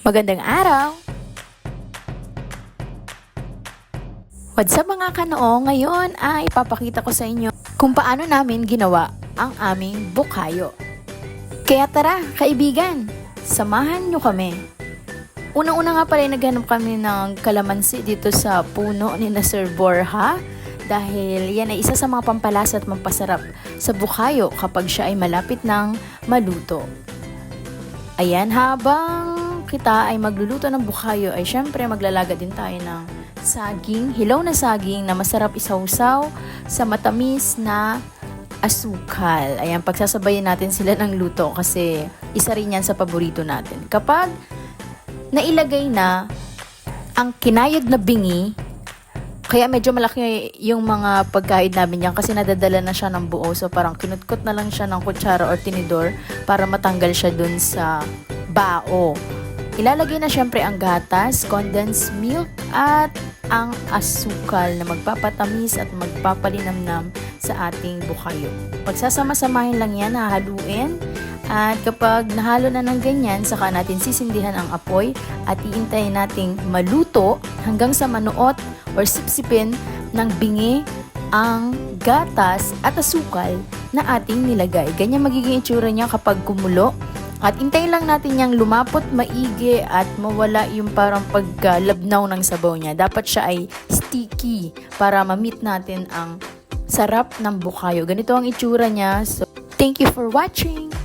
Magandang araw! What's up mga kanoo? Ngayon ay ipapakita ko sa inyo kung paano namin ginawa ang aming bukayo. Kaya tara, kaibigan, samahan nyo kami. Unang-una nga pala naghanap kami ng kalamansi dito sa puno ni na Sir Borja dahil yan ay isa sa mga pampalasa at mampasarap sa bukayo kapag siya ay malapit ng maluto. Ayan, habang kita ay magluluto ng bukayo ay syempre maglalaga din tayo ng saging, hilaw na saging na masarap isawsaw sa matamis na asukal. Ayan, pagsasabayin natin sila ng luto kasi isa rin yan sa paborito natin. Kapag nailagay na ang kinayod na bingi, kaya medyo malaki yung mga pagkain namin yan kasi nadadala na siya ng buo. So parang kinutkot na lang siya ng kutsara or tinidor para matanggal siya dun sa bao. Ilalagay na syempre ang gatas, condensed milk, at ang asukal na magpapatamis at magpapalinamnam sa ating bukayo. Pagsasama-samahin lang yan, hahaluin. At kapag nahalo na ng ganyan, saka natin sisindihan ang apoy at iintayin nating maluto hanggang sa manuot or sipsipin ng bingi ang gatas at asukal na ating nilagay. Ganyan magiging itsura niya kapag kumulo. At intayin lang natin yung lumapot maigi at mawala yung parang pagkalabnaw ng sabaw niya. Dapat siya ay sticky para ma-meet natin ang sarap ng bukayo. Ganito ang itsura niya. So, thank you for watching!